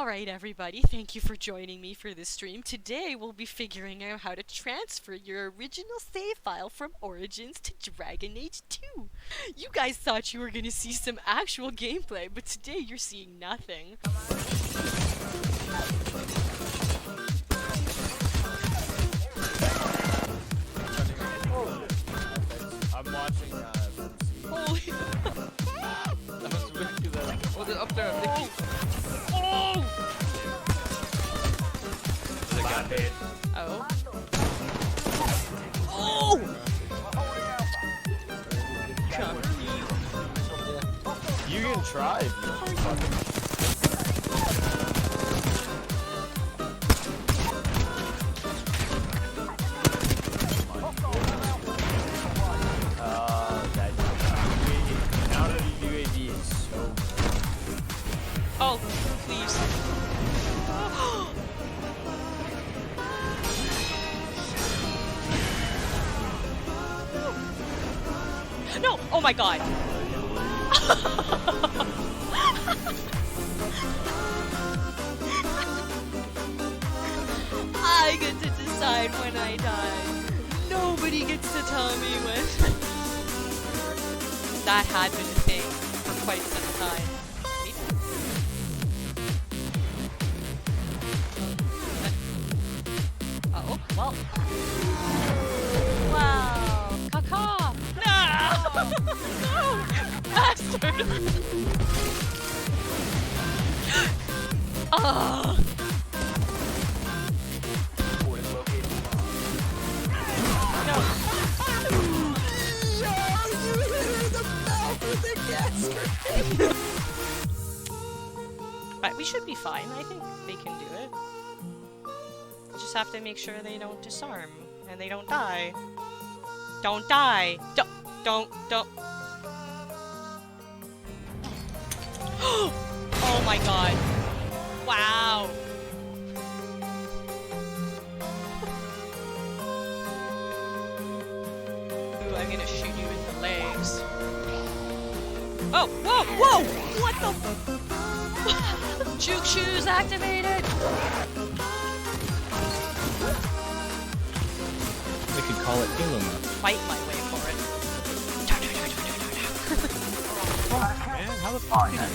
Alright everybody, thank you for joining me for this stream. Today we'll be figuring out how to transfer your original save file from Origins to Dragon Age 2. You guys thought you were gonna see some actual gameplay, but today you're seeing nothing. I'm watching Holy that was weird because oh, they're up there. Oh! They got hit. Oh. Oh! Cover me. You can try if you fucking. That UAV, now that UAV is so. Oh, please. No! Oh my god! I get to decide when I die. Nobody gets to tell me when. That had been a thing for quite some time. Oh, well. Wow. Caca! No! No! Bastard! Ah! But we should be fine. I think they can do it. Just have to make sure they don't disarm and they don't die. Don't die. Don't. Oh my god. Wow. Ooh, I'm gonna shoot you in the legs. Oh, whoa! What the? Juke shoes activated! We could call it Halo. Fight my way for it. Man, how the fuck did you...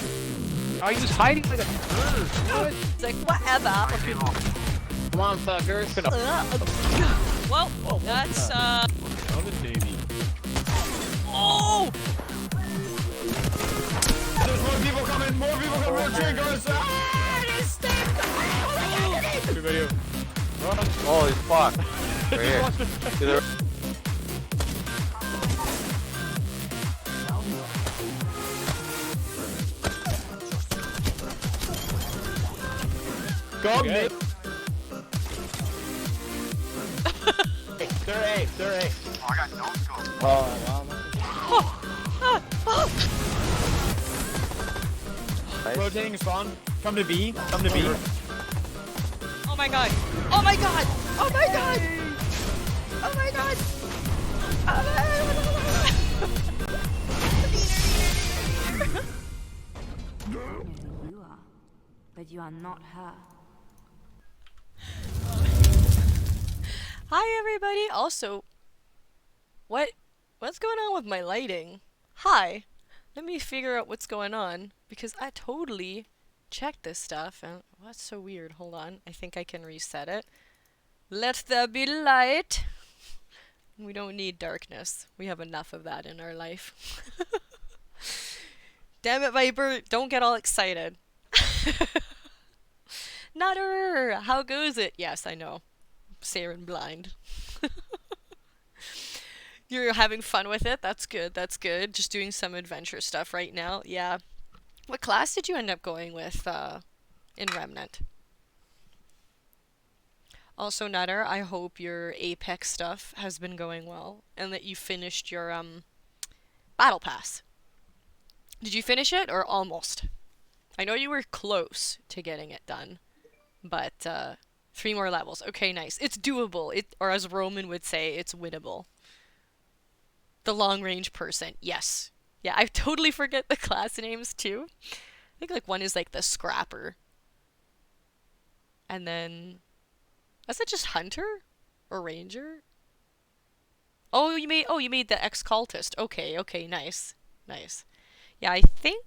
Oh, he was hiding like a turd. It's like, whatever. Come on, fuckers. Well, that's, Oh, the baby. Oh! There's more people coming, more triggers! Everybody, run! Holy fuck. Right here. To the... Go, Nick! They're A. Oh, I got no scope. Oh, nice. Rotating spawn. Come to B. Oh my god! Oh my god! Oh my god! Oh my god! You are, but you are not her. Hi everybody! Also, what's going on with my lighting? Hi! Let me figure out what's going on, because I totally checked this stuff, and that's so weird. Hold on, I think I can reset it. Let there be light! We don't need darkness. We have enough of that in our life. Damn it, Viper! Don't get all excited. Nutter! How goes it? Yes, I know. Saren blind. You're having fun with it? That's good, that's good. Just doing some adventure stuff right now. Yeah. What class did you end up going with in Remnant? Also, Nutter, I hope your Apex stuff has been going well and that you finished your Battle Pass. Did you finish it or almost? I know you were close to getting it done, but 3 more levels. Okay, nice. It's doable. Or as Roman would say, it's winnable. The long-range person. Yes. Yeah, I totally forget the class names too. I think like one is like the Scrapper. And then, is it just hunter or ranger? Oh, you made the ex-cultist. Okay, okay, nice. Nice. Yeah, I think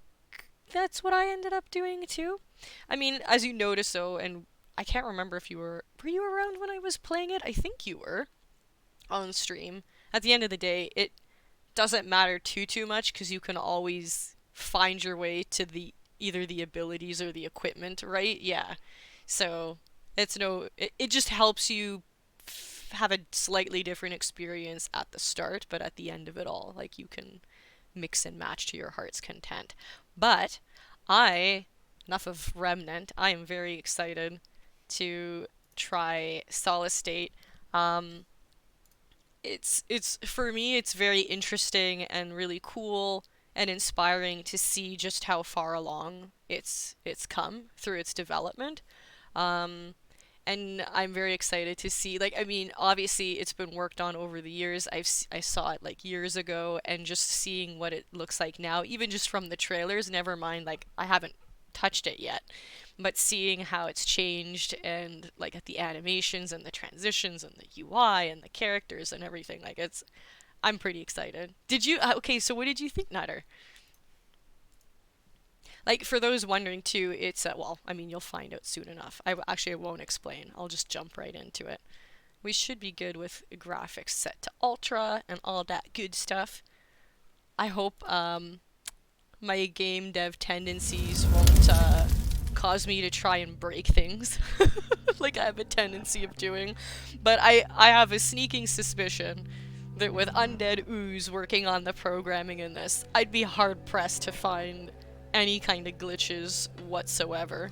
that's what I ended up doing too. I mean, as you notice though, and I can't remember if were you around when I was playing it? I think you were on stream. At the end of the day, it doesn't matter too much because you can always find your way to the either the abilities or the equipment, right? Yeah. So, it just helps you have a slightly different experience at the start, but at the end of it all, like you can mix and match to your heart's content. But I, enough of Remnant, I am very excited to try Solace State. Um, it's for me, it's very interesting and really cool and inspiring to see just how far along it's come through its development. Um, and I'm very excited to see, like, I mean, obviously it's been worked on over the years. I saw it like years ago, and just seeing what it looks like now, even just from the trailers, never mind, like, I haven't touched it yet, but seeing how it's changed and like at the animations and the transitions and the UI and the characters and everything, like, I'm pretty excited. Did you, okay, so what did you think, Nutter? Like, for those wondering too, it's well, I mean, you'll find out soon enough. I won't explain. I'll just jump right into it. We should be good with graphics set to ultra and all that good stuff. I hope my game dev tendencies won't cause me to try and break things like I have a tendency of doing. But I have a sneaking suspicion that with Undead Ooze working on the programming in this, I'd be hard pressed to find any kind of glitches whatsoever.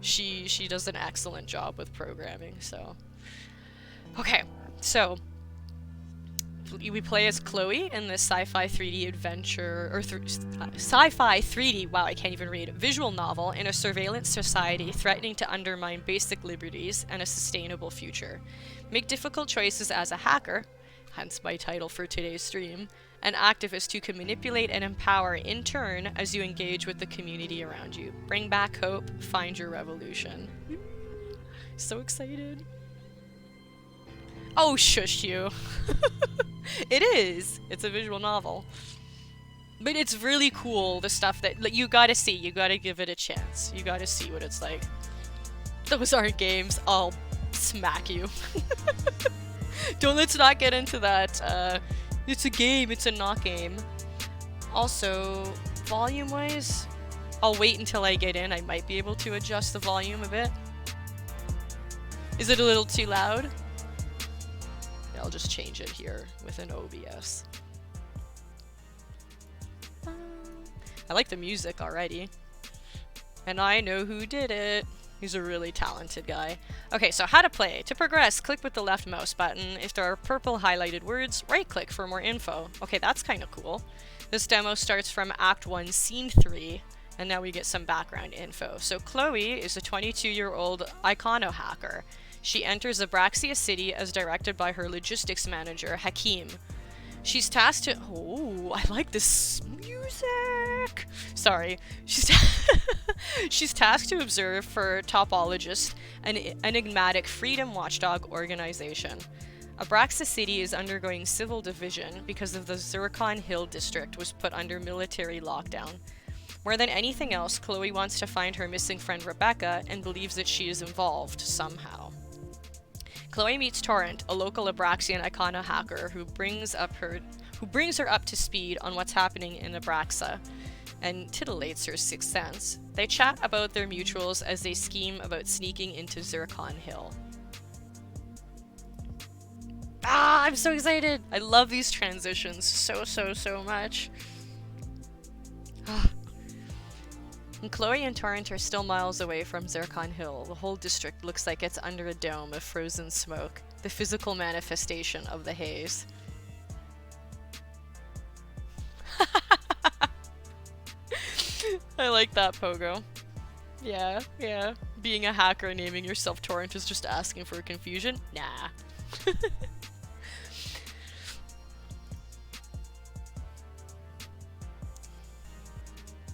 She does an excellent job with programming, so. Okay, so we play as Chloe in this sci-fi 3D adventure, or sci-fi 3D, wow, I can't even read, visual novel in a surveillance society threatening to undermine basic liberties and a sustainable future. Make difficult choices as a hacker, hence my title for today's stream, an activist who can manipulate and empower in turn as you engage with the community around you. Bring back hope, find your revolution. So excited. Oh, shush you. It is. It's a visual novel. But it's really cool, the stuff that, like, you gotta see. You gotta give it a chance. You gotta see what it's like. Those aren't games. I'll smack you. Let's not get into that. It's a game, it's a not game. Also, volume-wise, I'll wait until I get in. I might be able to adjust the volume a bit. Is it a little too loud? I'll just change it here with an OBS. I like the music already. And I know who did it. He's a really talented guy. Okay, so how to play. To progress, click with the left mouse button. If there are purple highlighted words, right-click for more info. Okay, that's kind of cool. This demo starts from Act 1, Scene 3, and now we get some background info. So Chloe is a 22-year-old icono hacker. She enters Abraxia City as directed by her logistics manager, Hakim. She's tasked to... Oh, I like this music! Sorry. She's tasked to observe for Topologist, an enigmatic freedom watchdog organization. Abraxia City is undergoing civil division because of the Zircon Hill district was put under military lockdown. More than anything else, Chloe wants to find her missing friend Rebecca and believes that she is involved somehow. Chloe meets Torrent, a local Abraxian Icona hacker who brings her up to speed on what's happening in Abraxa and titillates her sixth sense. They chat about their mutuals as they scheme about sneaking into Zircon Hill. Ah, I'm so excited! I love these transitions so much. And Chloe and Torrent are still miles away from Zircon Hill. The whole district looks like it's under a dome of frozen smoke, the physical manifestation of the haze. I like that, Pogo. Yeah. Being a hacker and naming yourself Torrent is just asking for confusion? Nah.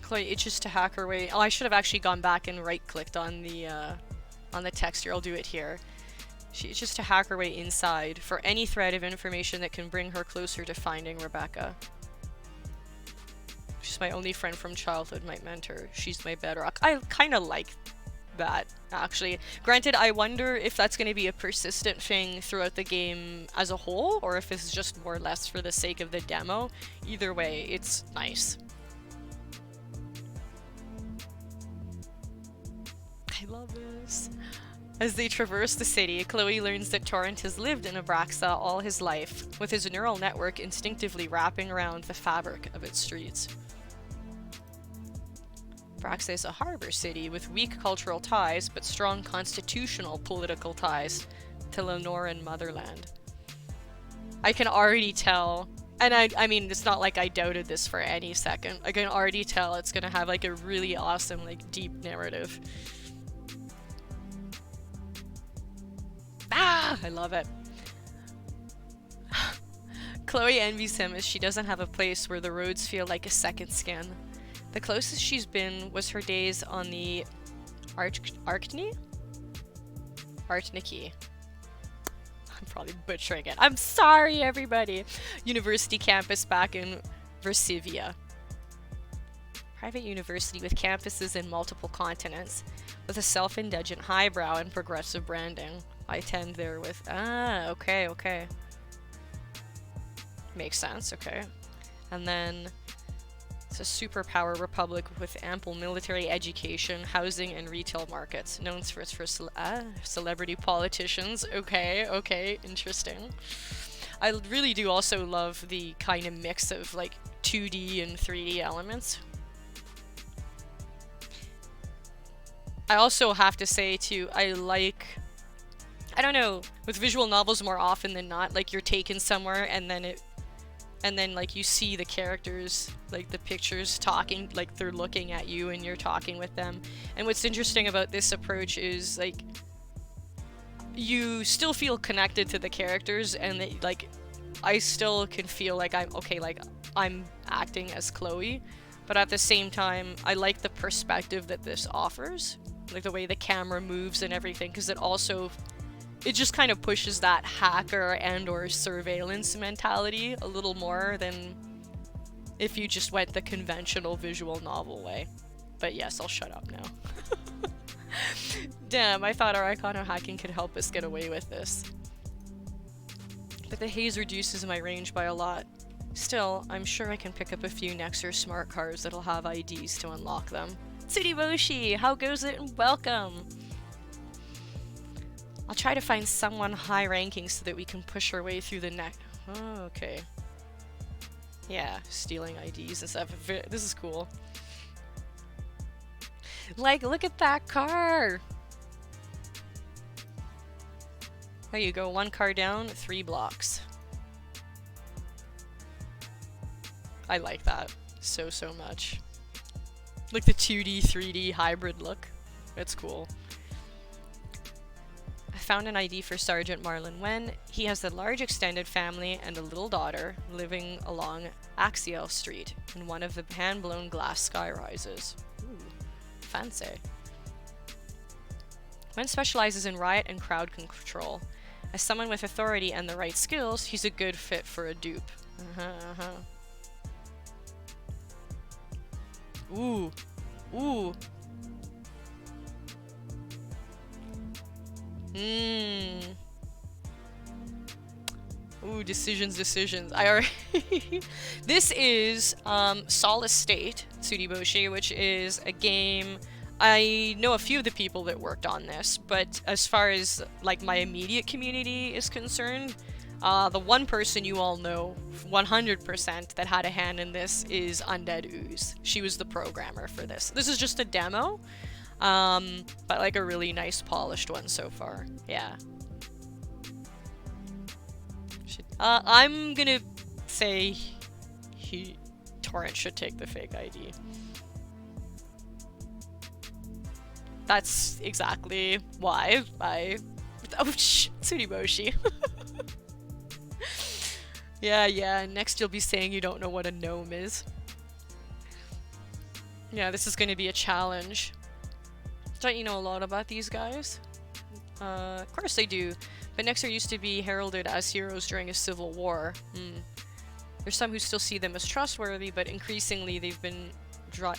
Chloe itches to hack her way. Oh, I should have actually gone back and right-clicked on the on the texture. I'll do it here. She's just to hack her way inside for any thread of information that can bring her closer to finding Rebecca. She's my only friend from childhood, my mentor. She's my bedrock. I kind of like that, actually. Granted, I wonder if that's going to be a persistent thing throughout the game as a whole, or if it's just more or less for the sake of the demo. Either way, it's nice. I love this. As they traverse the city, Chloe learns that Torrent has lived in Abraxa all his life, with his neural network instinctively wrapping around the fabric of its streets. Abraxa is a harbor city with weak cultural ties but strong constitutional political ties to Lenoran motherland. I can already tell, and I mean, it's not like I doubted this for any second. I can already tell it's gonna have like a really awesome, like, deep narrative. Ah, I love it. Chloe envies him as she doesn't have a place where the roads feel like a second skin. The closest she's been was her days on the Arkney? Artniki. I'm probably butchering it. I'm sorry, everybody. University campus back in Versivia. Private university with campuses in multiple continents, with a self-indulgent highbrow and progressive branding. I tend there with, okay, okay. Makes sense, okay. And then it's a superpower republic with ample military education, housing, and retail markets, known for celebrity politicians. Okay, okay, interesting. I really do also love the kind of mix of like 2D and 3D elements. I also have to say too, I don't know, with visual novels more often than not, like you're taken somewhere and then like you see the characters, like the pictures talking, like they're looking at you and you're talking with them. And what's interesting about this approach is like you still feel connected to the characters, and that, like, I still can feel like I'm acting as Chloe, but at the same time I like the perspective that this offers, like the way the camera moves and everything, because it just kind of pushes that hacker and or surveillance mentality a little more than if you just went the conventional visual novel way. But yes, I'll shut up now. Damn, I thought our icono hacking could help us get away with this. But the haze reduces my range by a lot. Still, I'm sure I can pick up a few Nexer smart cards that'll have IDs to unlock them. Tsudiboshi, how goes it, and welcome! I'll try to find someone high ranking so that we can push our way through the neck. Oh, okay. Yeah, stealing IDs and stuff. This is cool. Like, look at that car! There you go, 1 car down, 3 blocks. I like that so much. Like the 2D, 3D hybrid look. It's cool. I found an ID for Sergeant Marlon Wen. He has a large extended family and a little daughter living along Axial Street in one of the hand-blown glass skyrises. Ooh, fancy. Wen specializes in riot and crowd control. As someone with authority and the right skills, he's a good fit for a dupe. Ooh. Ooh. Ooh, decisions. I already... This is Solace State, Tsudiboshi, which is a game... I know a few of the people that worked on this, but as far as like my immediate community is concerned, the one person you all know 100% that had a hand in this is Undead Ooze. She was the programmer for this. This is just a demo, but like a really nice polished one so far. Yeah. I'm gonna say Torrent should take the fake ID. That's exactly why I... Oh, Tsudiboshi. Yeah, next you'll be saying you don't know what a gnome is. Yeah, this is going to be a challenge. Don't you know a lot about these guys? Of course they do. But Nexar used to be heralded as heroes during a civil war. There's some who still see them as trustworthy, but increasingly they've been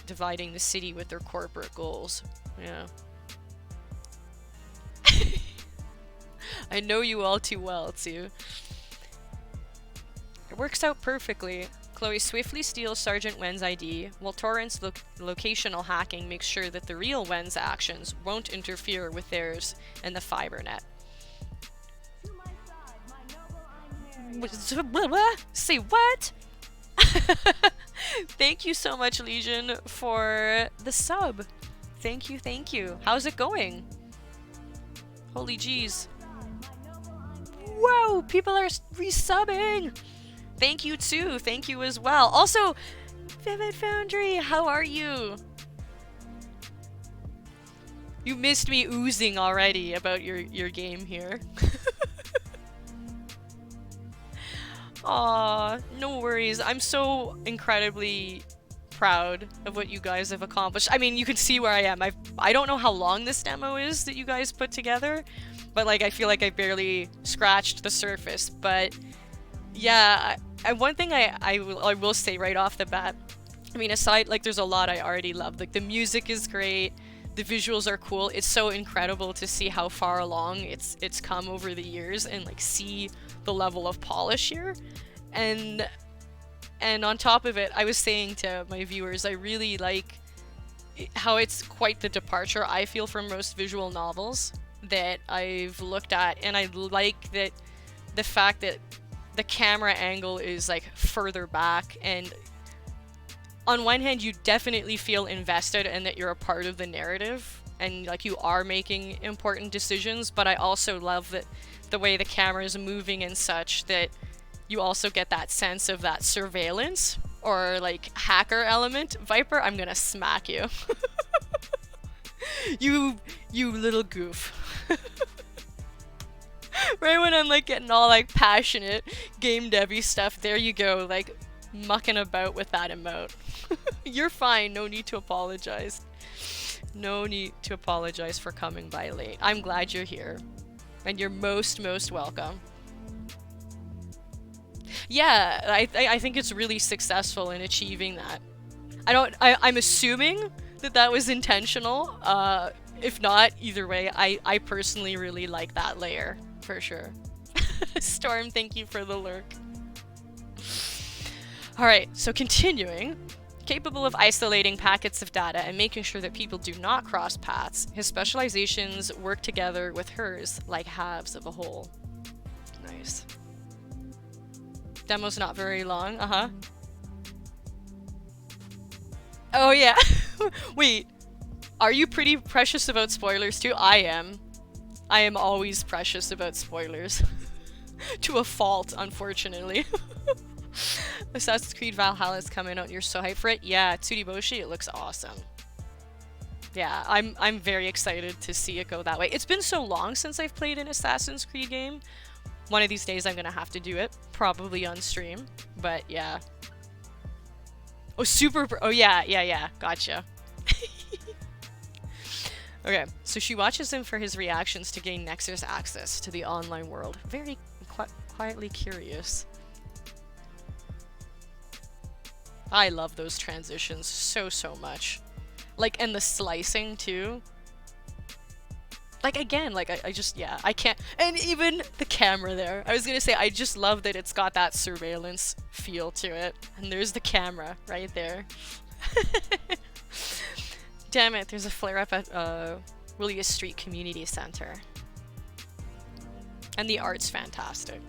dividing the city with their corporate goals. Yeah. I know you all too well, too. It works out perfectly. Chloe swiftly steals Sergeant Wen's ID, while Torrent's locational hacking makes sure that the real Wen's actions won't interfere with theirs and the fiber net. Say what? Thank you so much, Legion, for the sub. Thank you, thank you. How's it going? Holy jeez. Whoa, people are resubbing! Thank you too, thank you as well. Also, Vivid Foundry, how are you? You missed me oozing already about your game here. Aw, no worries. I'm so incredibly proud of what you guys have accomplished. I mean, you can see where I am. I don't know how long this demo is that you guys put together, but like I feel like I barely scratched the surface. But yeah, one thing I will say right off the bat, I mean, aside, like, there's a lot I already love. Like, the music is great, the visuals are cool. It's so incredible to see how far along it's come over the years and like see the level of polish here. And on top of it, I was saying to my viewers, I really like how it's quite the departure, I feel, from most visual novels that I've looked at, and I like that the fact that the camera angle is like further back, and on one hand you definitely feel invested and that you're a part of the narrative and like you are making important decisions, but I also love that the way the camera is moving and such that you also get that sense of that surveillance or like hacker element. Viper, I'm gonna smack you. you little goof. Right when I'm like getting all like passionate game devy stuff, there you go, like mucking about with that emote. You're fine, no need to apologize. No need to apologize for coming by late. I'm glad you're here. And you're most welcome. Yeah, I think it's really successful in achieving that. I'm assuming that was intentional. If not, either way, I personally really like that layer, for sure. Storm, thank you for the lurk. Alright, so continuing. Capable of isolating packets of data and making sure that people do not cross paths, his specializations work together with hers like halves of a whole. Nice. Demo's not very long, Oh yeah. Wait, are you pretty precious about spoilers too? I am. I am always precious about spoilers. To a fault, unfortunately. Assassin's Creed Valhalla is coming out and you're so hyped for it? Yeah, Tsuruboshi, it looks awesome. Yeah, I'm very excited to see it go that way. It's been so long since I've played an Assassin's Creed game. One of these days I'm gonna have to do it, probably on stream, but yeah. Oh, oh yeah, gotcha. Okay, so she watches him for his reactions to gain Nexar's access to the online world. Very quietly curious. I love those transitions so much. Like, and the slicing too. Like, again, like, I just, yeah, I can't, and even the camera there. I was gonna say, I just love that it's got that surveillance feel to it. And there's the camera right there. Damn it, there's a flare-up at Willius Street Community Center. And the art's fantastic.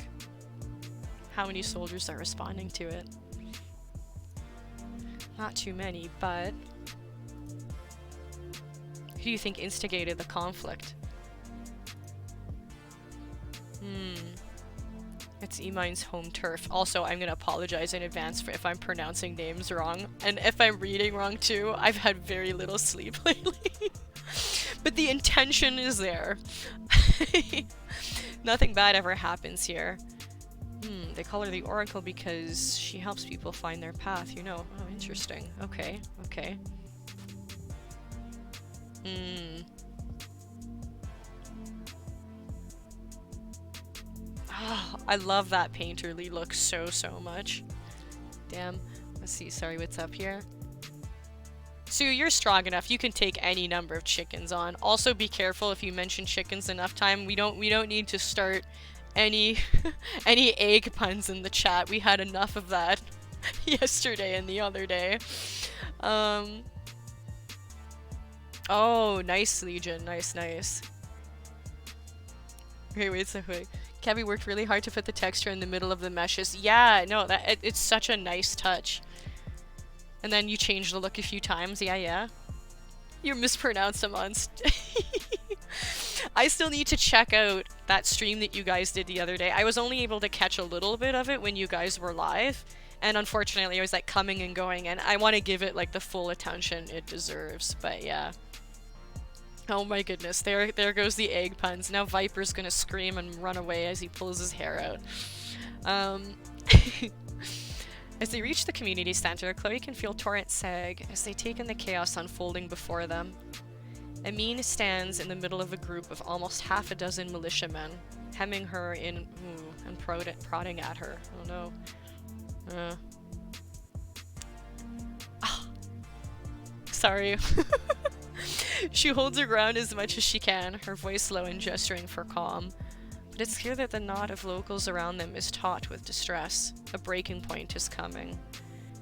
How many soldiers are responding to it? Not too many, but who do you think instigated the conflict? It's Emine's home turf. Also, I'm gonna apologize in advance for if I'm pronouncing names wrong, and if I'm reading wrong too. I've had very little sleep lately. But the intention is there. Nothing bad ever happens here. They call her the Oracle because she helps people find their path, you know. Oh, interesting. Okay. I love that painterly look so much. Damn. Let's see, sorry, what's up here? Sue, you're strong enough. You can take any number of chickens on. Also, be careful if you mention chickens enough time. We don't need to start any any egg puns in the chat. We had enough of that yesterday and the other day. Oh, nice, Legion. Nice. Okay, wait a second. Kevin worked really hard to put the texture in the middle of the meshes. Yeah, no, it's such a nice touch. And then you change the look a few times. Yeah. You mispronounced them on I still need to check out that stream that you guys did the other day. I was only able to catch a little bit of it when you guys were live. And unfortunately, I was like coming and going. And I want to give it like the full attention it deserves. But yeah. Oh my goodness. There goes the egg puns. Now Viper's gonna scream and run away as he pulls his hair out. As they reach the community center, Chloe can feel Torrent sag as they take in the chaos unfolding before them. Amin stands in the middle of a group of almost half a dozen militiamen, hemming her in and prodding at her. Oh no. Sorry. She holds her ground as much as she can, her voice low and gesturing for calm. But it's clear that the knot of locals around them is taut with distress. A breaking point is coming.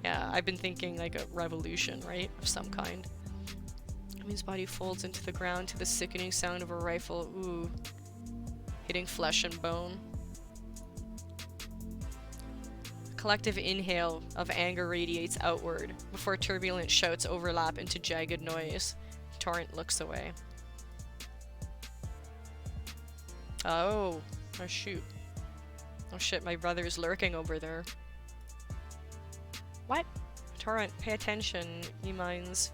Yeah, I've been thinking like a revolution, right? Of some kind. Amin's body folds into the ground to the sickening sound of a rifle, hitting flesh and bone. A collective inhale of anger radiates outward, before turbulent shouts overlap into jagged noise. Torrent looks away. Oh shoot. Oh shit, my brother's lurking over there. What? Torrent, pay attention, he minds.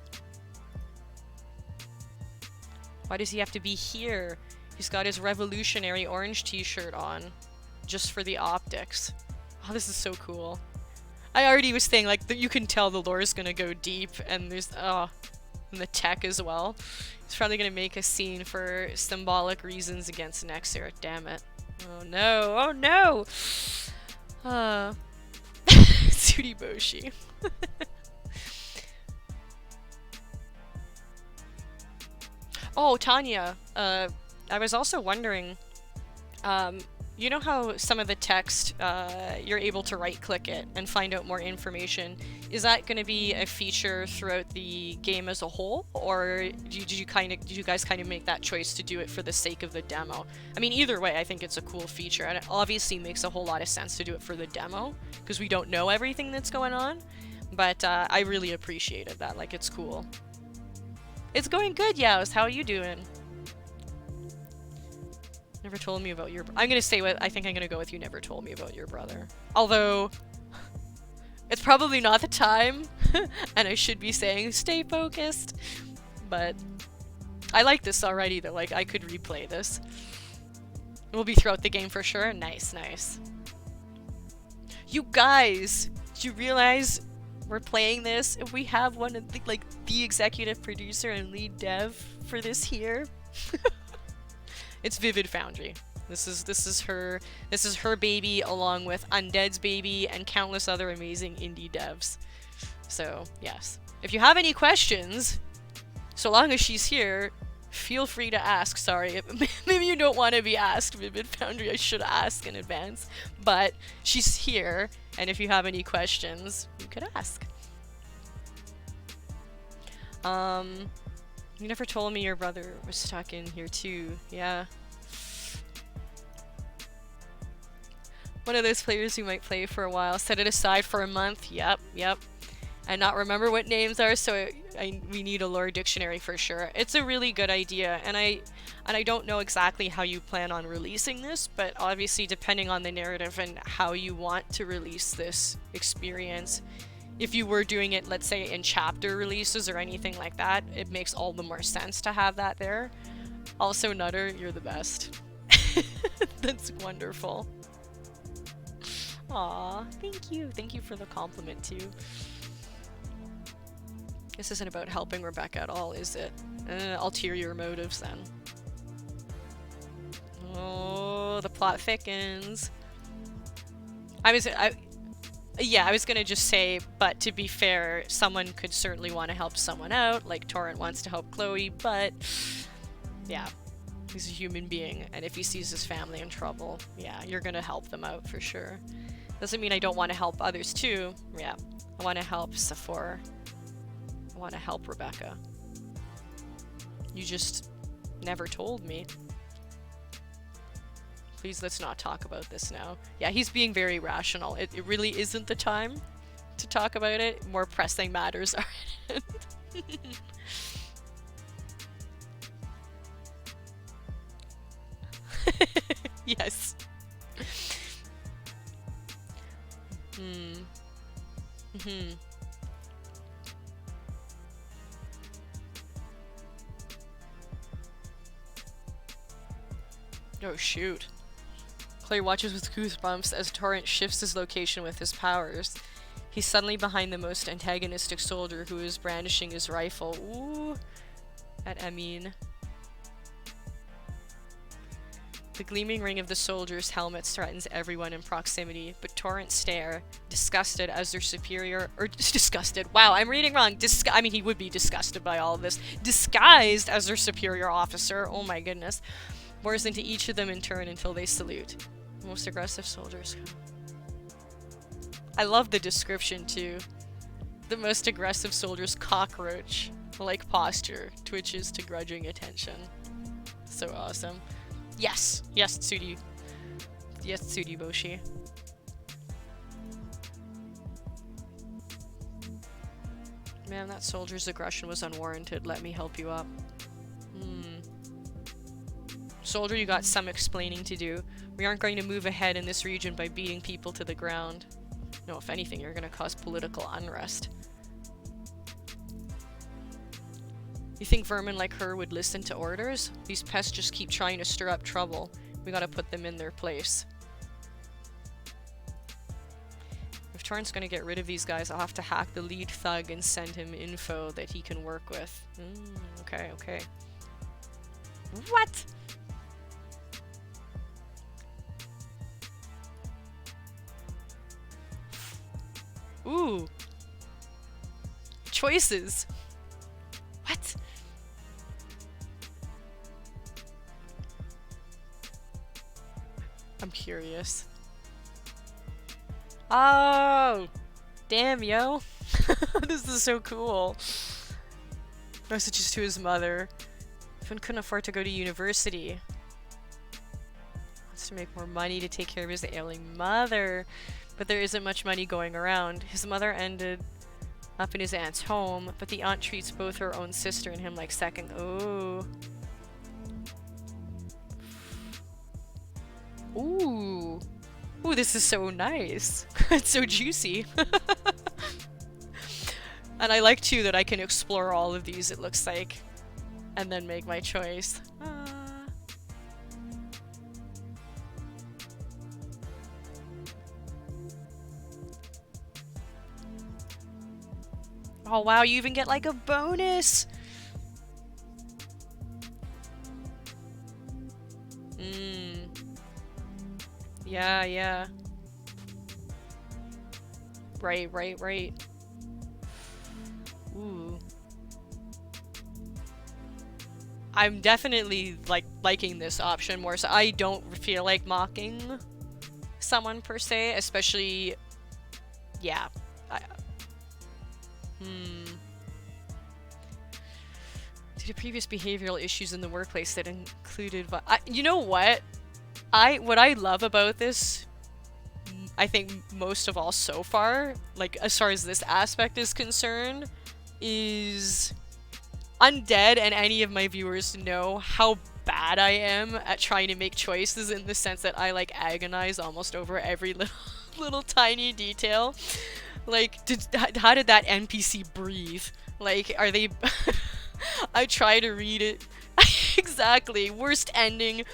Why does he have to be here? He's got his revolutionary orange t-shirt on. Just for the optics. Oh, this is so cool. I already was saying, like, you can tell the lore is gonna go deep, and there's, and the tech as well. He's probably gonna make a scene for symbolic reasons against Nexer. Damn it. Oh no, oh no! Tsudiboshi. Oh, Tanya, I was also wondering, you know how some of the text, you're able to right-click it and find out more information? Is that going to be a feature throughout the game as a whole, or did you guys kind of make that choice to do it for the sake of the demo? I mean, either way, I think it's a cool feature, and it obviously makes a whole lot of sense to do it for the demo, because we don't know everything that's going on, but I really appreciated that. Like, it's cool. It's going good, Yaos. How are you doing? Never told me about your... I'm gonna say what I think I'm gonna go with. You never told me about your brother. Although, it's probably not the time, and I should be saying stay focused. But I like this already, though. Like, I could replay this. It will be throughout the game for sure. Nice, nice. You guys, do you realize we're playing this and we have one of the, like, the executive producer and lead dev for this here? It's Vivid Foundry. This is her baby, along with Undead's baby and countless other amazing indie devs. So yes, if you have any questions, so long as she's here, feel free to ask. Sorry, maybe you don't want to be asked, Vivid Foundry. I should ask in advance, but she's here, and if you have any questions, you could ask. You never told me your brother was stuck in here too. Yeah. One of those players who might play for a while. Set it aside for a month. Yep. And not remember what names are, so we need a lore dictionary for sure. It's a really good idea, and I don't know exactly how you plan on releasing this, but obviously depending on the narrative and how you want to release this experience, if you were doing it, let's say, in chapter releases or anything like that, it makes all the more sense to have that there. Also, Nutter, you're the best. That's wonderful. Aw, thank you. Thank you for the compliment, too. This isn't about helping Rebecca at all, is it? Ulterior motives, then. Oh, the plot thickens. Yeah, I was gonna just say, but to be fair, someone could certainly want to help someone out, like Torrent wants to help Chloe, but yeah, he's a human being, and if he sees his family in trouble, yeah, you're gonna help them out for sure. Doesn't mean I don't want to help others too. Yeah, I want to help Sephora. I want to help Rebecca. You just never told me. Please, let's not talk about this now. Yeah, he's being very rational. It really isn't the time to talk about it. More pressing matters are at hand. Yes. Oh shoot. Clay watches with goosebumps as Torrent shifts his location with his powers. He's suddenly behind the most antagonistic soldier who is brandishing his rifle. Ooh. At Amin. The gleaming ring of the soldier's helmets threatens everyone in proximity, but Torrent stare, disgusted as their superior— or disgusted. Wow, I'm reading wrong. I mean, he would be disgusted by all of this. Disguised as their superior officer. Oh my goodness. Bores into each of them in turn until they salute. The most aggressive soldiers. I love the description too. The most aggressive soldier's cockroach-like posture twitches to grudging attention. So awesome. Yes! Yes, Tsuri. Yes, Tsuri Boshi. Man, that soldier's aggression was unwarranted. Let me help you up. Soldier, you got some explaining to do. We aren't going to move ahead in this region by beating people to the ground. No, if anything, you're gonna cause political unrest. You think vermin like her would listen to orders? These pests just keep trying to stir up trouble. We gotta put them in their place. If Torrent's gonna get rid of these guys, I'll have to hack the lead thug and send him info that he can work with. Okay, okay. What? Ooh. Choices. What? I'm curious. Oh! Damn, yo. This is so cool. Messages to his mother. Finn couldn't afford to go to university. Wants to make more money to take care of his ailing mother. But there isn't much money going around. His mother ended up in his aunt's home, but the aunt treats both her own sister and him like second. Ooh. Ooh. Ooh, this is so nice. It's so juicy. And I like too that I can explore all of these, it looks like, and then make my choice. Oh wow, you even get like a bonus! Yeah, yeah. Right, right, right. Ooh. I'm definitely liking this option more, so I don't feel like mocking someone per se, especially, yeah. Due to previous behavioral issues in the workplace that included you know what? What I love about this, I think most of all so far, like as far as this aspect is concerned, is Undead and any of my viewers know how bad I am at trying to make choices, in the sense that I like agonize almost over every little tiny detail. Like, how did that NPC breathe? Like, are they... I try to read it. Exactly. Worst ending.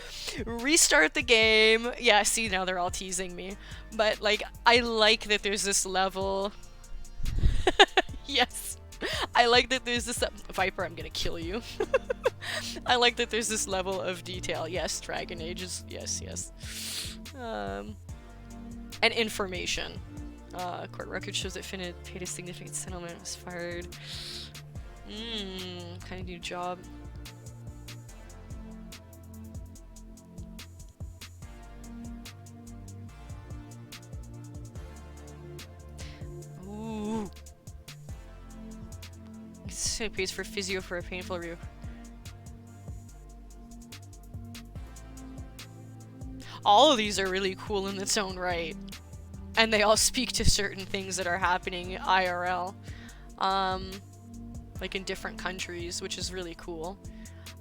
Restart the game. Yeah, see, now they're all teasing me. But, like, I like that there's this level... Yes. I like that there's this... Viper, I'm gonna kill you. I like that there's this level of detail. Yes, Dragon Age is... Yes, yes. and information. Court record shows that Finn had paid a significant settlement, was fired. Kind of new job. Ooh. It pays for physio for a painful review. All of these are really cool in its own right. And they all speak to certain things that are happening IRL. Like in different countries, which is really cool.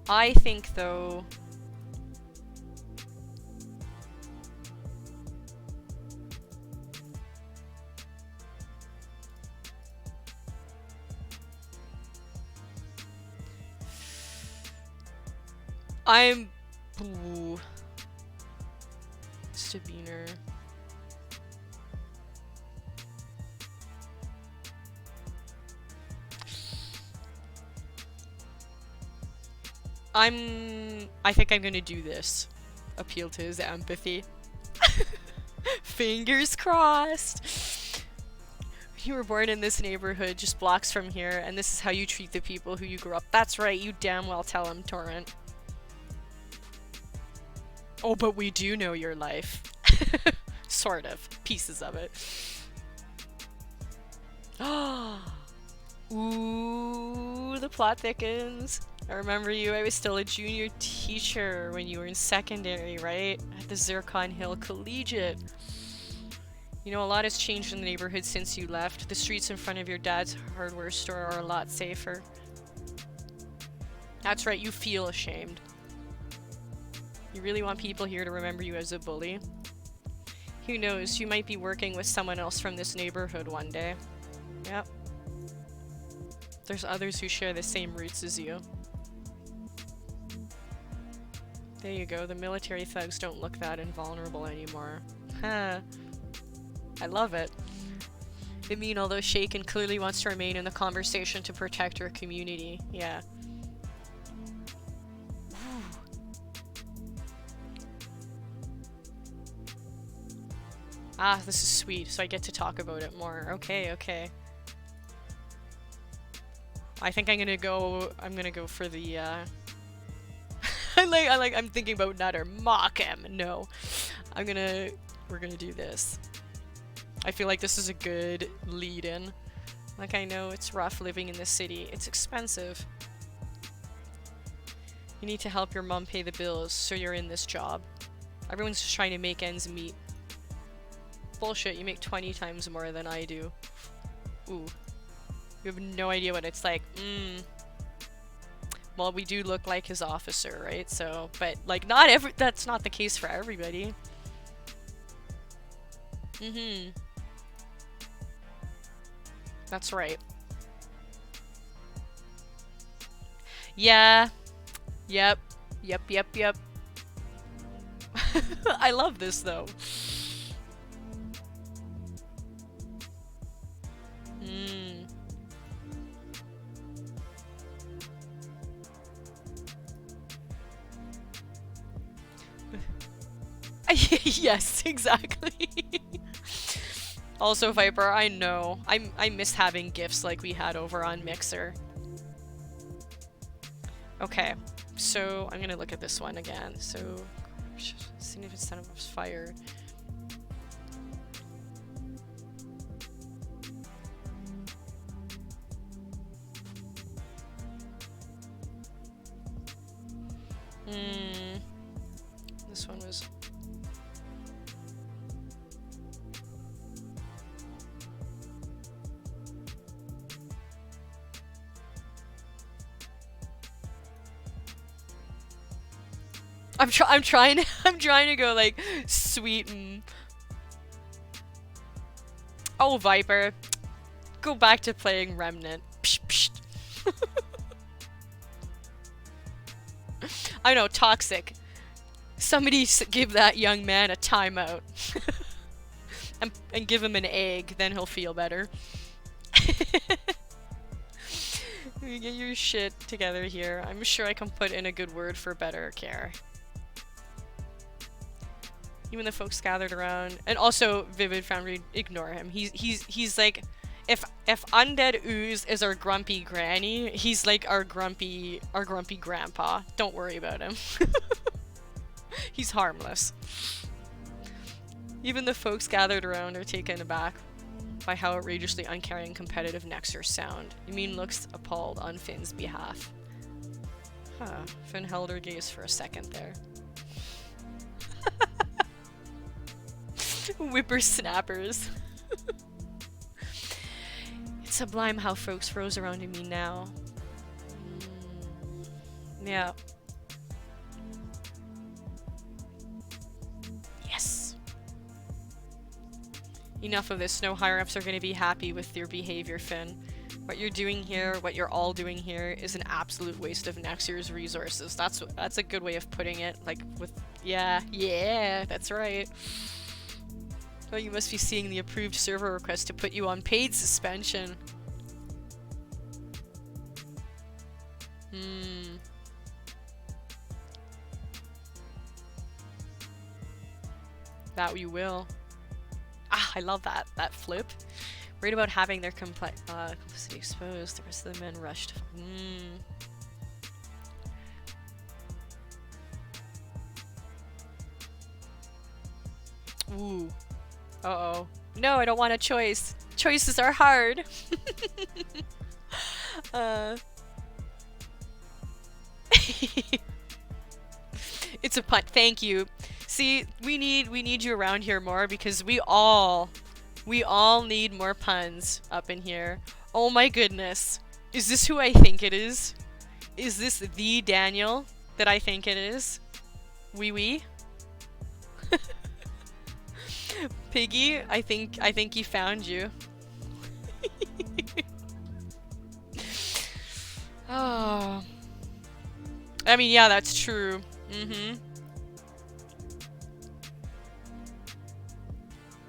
I think, though... I'm... Ooh. Stabiner. I think I'm gonna do this. Appeal to his empathy. Fingers crossed. You were born in this neighborhood, just blocks from here, and this is how you treat the people who you grew up. That's right, you damn well tell him, Torrent. Oh, but we do know your life. Sort of. Pieces of it. Ooh, the plot thickens. I remember you. I was still a junior teacher when you were in secondary, right? At the Zircon Hill Collegiate. You know, a lot has changed in the neighborhood since you left. The streets in front of your dad's hardware store are a lot safer. That's right, you feel ashamed. You really want people here to remember you as a bully? Who knows, you might be working with someone else from this neighborhood one day. Yep. There's others who share the same roots as you. There you go, the military thugs don't look that invulnerable anymore. Huh. I love it. I mean, although Shaken clearly wants to remain in the conversation to protect her community. Yeah. Ah, this is sweet, so I get to talk about it more. Okay, okay. I think I'm gonna go for the, I'm thinking about Nutter. Mock him! No. we're gonna do this. I feel like this is a good lead-in. Like, I know it's rough living in this city. It's expensive. You need to help your mom pay the bills, so you're in this job. Everyone's just trying to make ends meet. Bullshit, you make 20 times more than I do. Ooh. You have no idea what it's like. Well, we do look like his officer, right? So, but, like, that's not the case for everybody. That's right. Yeah. Yep. Yep. I love this, though. Yes, exactly. Also, Viper, I know. I miss having gifts like we had over on Mixer. Okay, so I'm gonna look at this one again. So, significant setup was fired. This one was... I'm trying to go like sweet and... Oh, Viper. Go back to playing Remnant. Psh, psh. I know, toxic. Somebody give that young man a timeout. and give him an egg, then he'll feel better. You get your shit together here. I'm sure I can put in a good word for better care. Even the folks gathered around, and also Vivid Foundry, ignore him. He's like, if Undead Ooze is our grumpy granny, he's like our grumpy grandpa. Don't worry about him. He's harmless. Even the folks gathered around are taken aback by how outrageously uncaring competitive Nexers sound. Ymin looks appalled on Finn's behalf. Huh. Finn held her gaze for a second there. Whippersnappers. It's sublime how folks rose around me now. Yeah. Yes. Enough of this. No higher-ups are going to be happy with your behavior, Finn. What you're doing here, what you're all doing here, is an absolute waste of Nexier's resources. That's a good way of putting it. Like, with... Yeah, that's right. Oh, you must be seeing the approved server request to put you on paid suspension. That you will. Ah, I love that flip. Worried about having their complicity exposed, the rest of the men rushed. Ooh. Uh-oh. No, I don't want a choice. Choices are hard. It's a punt. Thank you. See, we need you around here more because we all need more puns up in here. Oh my goodness. Is this who I think it is? Is this the Daniel that I think it is? Wee. Piggy, I think he found you. Oh. I mean, yeah, that's true.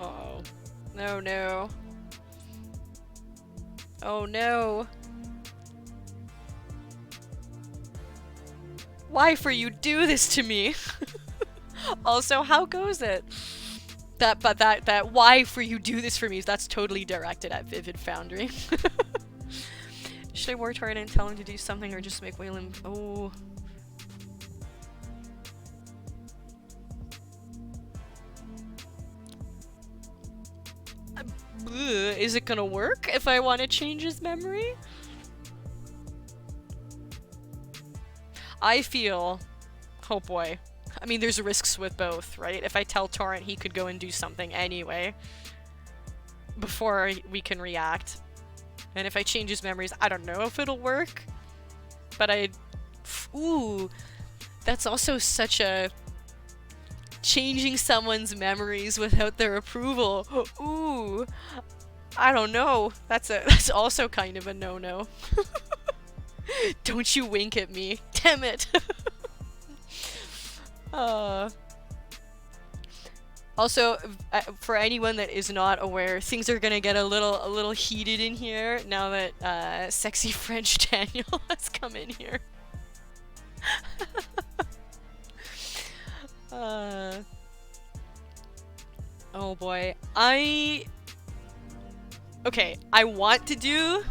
Uh-oh. No. Oh no. Why for you do this to me? Also, how goes it? That why for you do this for me, that's totally directed at Vivid Foundry. Should I work hard and tell him to do something or just make Waylon... Oh. Is it gonna work if I want to change his memory? I feel... Oh boy. I mean, there's risks with both, right? If I tell Torrent he could go and do something anyway before we can react. And if I change his memories, I don't know if it'll work. But ooh, that's also such a... Changing someone's memories without their approval. Ooh, I don't know. That's also kind of a no-no. Don't you wink at me. Damn it. Also, for anyone that is not aware, things are gonna get a little heated in here now that sexy French Daniel has come in here. Oh boy. Okay, I want to do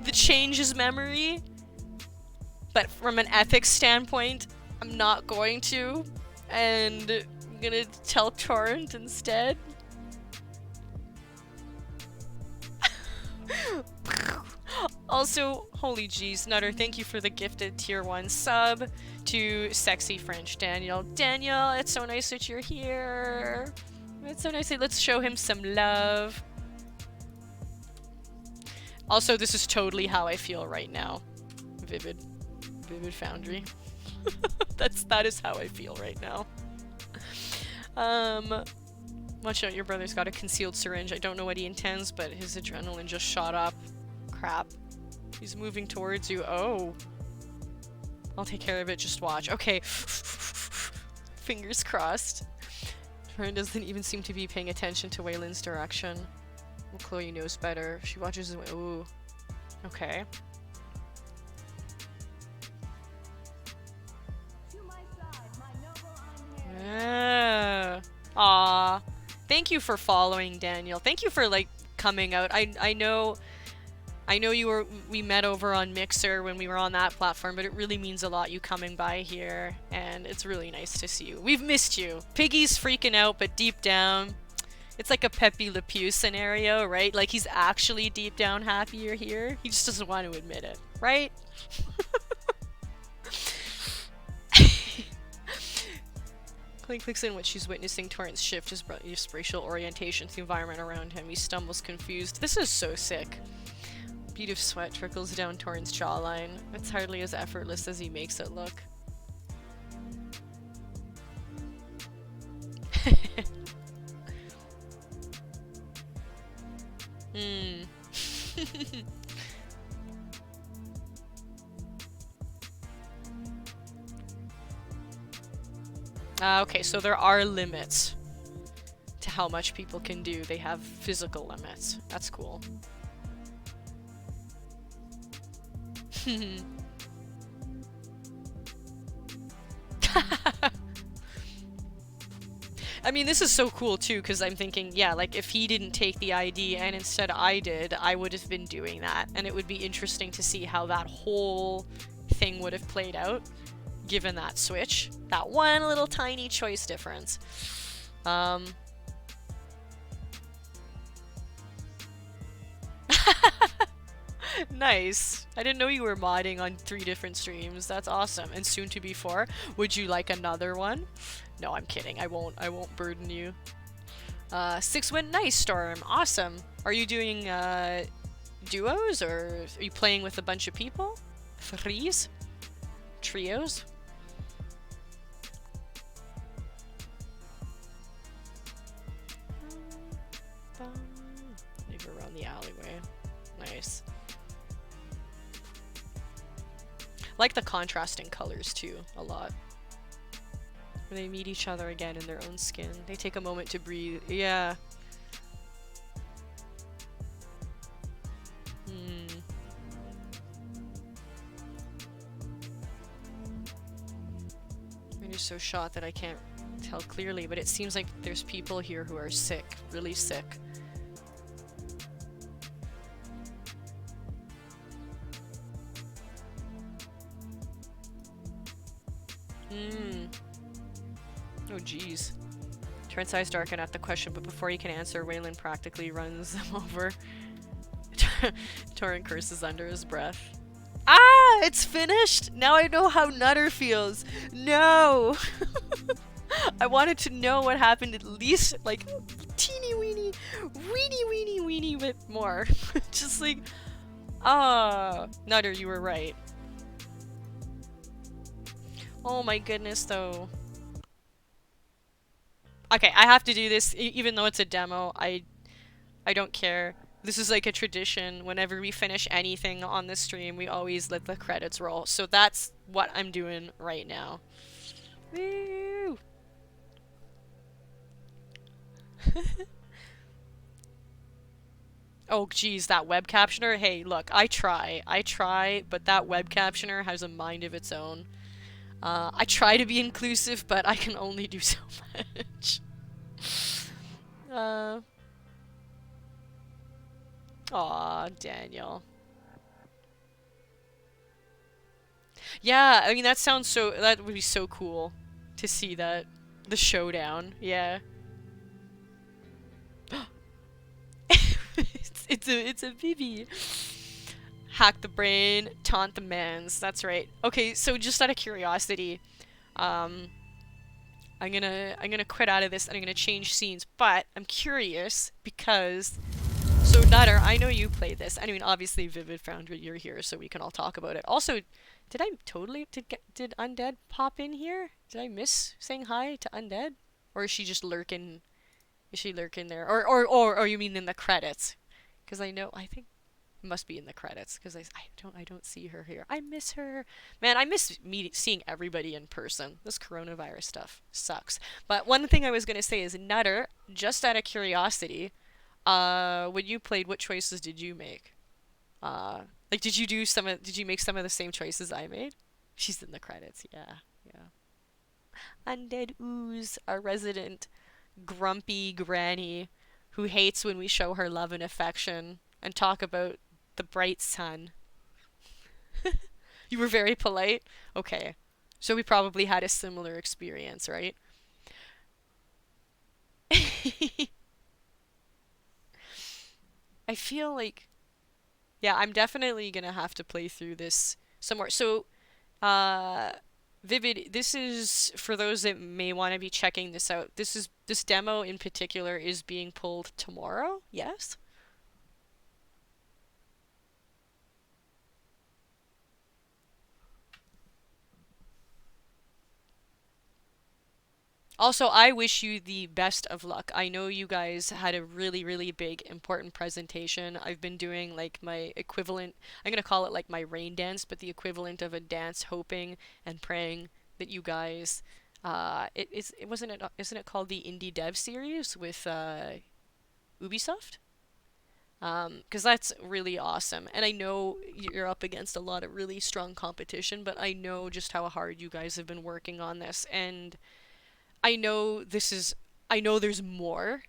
the changes memory, but from an ethics standpoint, I'm not going to, and I'm gonna tell Torrent instead. Also, holy jeez, Nutter, thank you for the gifted tier 1 sub to sexy French Daniel. Daniel, it's so nice that you're here. It's so nice. Let's show him some love. Also, this is totally how I feel right now. Vivid Foundry. That is how I feel right now. Watch out, your brother's got a concealed syringe. I don't know what he intends, but his adrenaline just shot up. Crap. He's moving towards you. Oh. I'll take care of it, just watch. Okay. Fingers crossed. Fern doesn't even seem to be paying attention to Waylon's direction. Well, Chloe knows better. She watches his way. Ooh. Okay. Yeah. Aw. Thank you for following, Daniel. Thank you for, like, coming out. I know we met over on Mixer when we were on that platform, but it really means a lot you coming by here, and it's really nice to see you. We've missed you. Piggy's freaking out, but deep down, it's like a Pepe Le Pew scenario, right? Like, he's actually deep down happy you're here. He just doesn't want to admit it, right? Clink clicks in what she's witnessing. Torrent's shift his spatial orientation to the environment around him. He stumbles confused. This is so sick. Bead of sweat trickles down Torrent's jawline. It's hardly as effortless as he makes it look. Hmm. Okay, so there are limits to how much people can do. They have physical limits. That's cool. I mean, this is so cool too, because I'm thinking, yeah, like if he didn't take the ID and instead I did, I would have been doing that. And it would be interesting to see how that whole thing would have played out, given that switch. That one little tiny choice difference. Nice. I didn't know you were modding on 3 different streams. That's awesome. And soon to be 4. Would you like another one? No, I'm kidding. I won't burden you. 6 went nice, Storm. Awesome. Are you doing duos, or are you playing with a bunch of people? Threes? Trios? Maybe around the alleyway. Nice. I like the contrasting colors too, a lot. When they meet each other again in their own skin, they take a moment to breathe. Yeah. I'm just so shot that I can't tell clearly, but it seems like there's people here who are sick, really sick. Oh jeez. Trent's eyes darken at the question, but before he can answer, Waylon practically runs them over. Torrent curses under his breath. Ah! It's finished! Now I know how Nutter feels! No! I wanted to know what happened at least, like, teeny weeny bit more. Just like, Nutter, you were right. Oh my goodness, though. Okay, I have to do this, even though it's a demo. I don't care. This is like a tradition. Whenever we finish anything on this stream, we always let the credits roll. So that's what I'm doing right now. Woo! Oh, geez, that web captioner. Hey, look, I try, but that web captioner has a mind of its own. I try to be inclusive, but I can only do so much. Aw, Daniel. Yeah, I mean, that sounds so... That would be so cool to see that. The showdown, yeah. It's a Vivi. Hack the brain, taunt the mans. That's right. Okay, so just out of curiosity, I'm gonna quit out of this and I'm gonna change scenes. But I'm curious because, so Nutter, I know you played this. I mean, obviously, Vivid Foundry, you're here, so we can all talk about it. Also, did Undead pop in here? Did I miss saying hi to Undead, or is she just lurking? Is she lurking there, or you mean in the credits? Because I think. Must be in the credits because I don't see her here. I miss her, man. I miss seeing everybody in person. This coronavirus stuff sucks. But one thing I was gonna say is, Nutter, just out of curiosity, when you played, what choices did you make? Like, did you make some of the same choices I made? She's in the credits. Yeah. Undead Ooze, our resident grumpy granny who hates when we show her love and affection and talk about the bright sun. You were very polite? Okay. So we probably had a similar experience, right? I feel like, yeah, I'm definitely gonna have to play through this some more. So, uh, Vivid, this is for those that may want to be checking this out. This demo in particular is being pulled tomorrow. Yes? Also, I wish you the best of luck. I know you guys had a really, really big, important presentation. I've been doing like my equivalent, I'm gonna call it like my rain dance, but the equivalent of a dance, hoping and praying that you guys, it wasn't it, isn't it called the Indie Dev Series with Ubisoft? 'Cause that's really awesome. And I know you're up against a lot of really strong competition, but I know just how hard you guys have been working on this, and I know this is I know there's more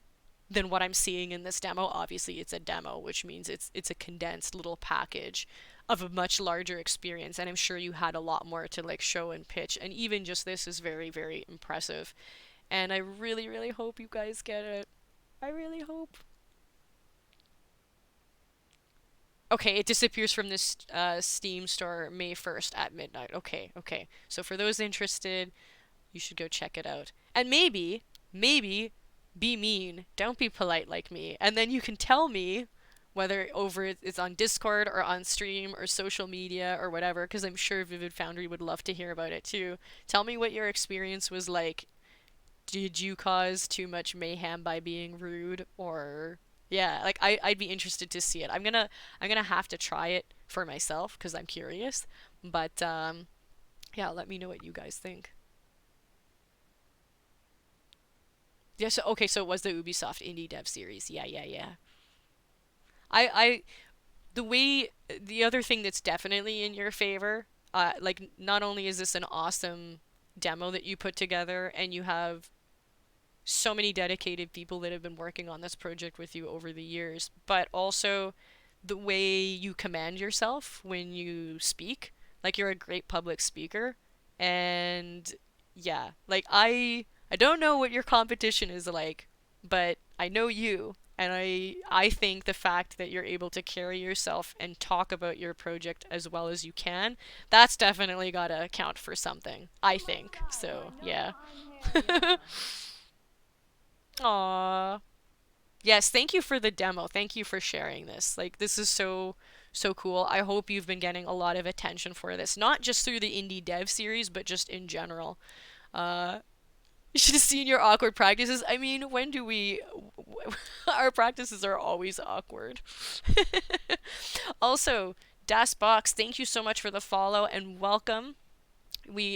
than what I'm seeing in this demo. Obviously, it's a demo, which means it's a condensed little package of a much larger experience, and I'm sure you had a lot more to like show and pitch. And even just this is very, very impressive. And I really, really hope you guys get it. I really hope. Okay, it disappears from this Steam store May 1st at midnight. Okay, okay. So for those interested, you should go check it out. And maybe, be mean. Don't be polite like me. And then you can tell me whether over it's on Discord or on stream or social media or whatever, because I'm sure Vivid Foundry would love to hear about it too. Tell me what your experience was like. Did you cause too much mayhem by being rude? Or yeah, like I'd be interested to see it. I'm gonna have to try it for myself because I'm curious. But yeah, let me know what you guys think. Yeah, so okay, so it was the Ubisoft Indie Dev Series. Yeah, yeah, yeah. I the way the other thing that's definitely in your favor, like not only is this an awesome demo that you put together and you have so many dedicated people that have been working on this project with you over the years, but also the way you command yourself when you speak. Like you're a great public speaker. And yeah, like I don't know what your competition is like, but I know you. And I think the fact that you're able to carry yourself and talk about your project as well as you can, that's definitely gotta count for something, I think. So, yeah. Aww. Yes, thank you for the demo. Thank you for sharing this. Like, this is so cool. I hope you've been getting a lot of attention for this, not just through the indie dev series, but just in general. Uh, you should have seen your awkward practices. I mean, when do we? Our practices are always awkward. Also, Das Box, thank you so much for the follow and welcome.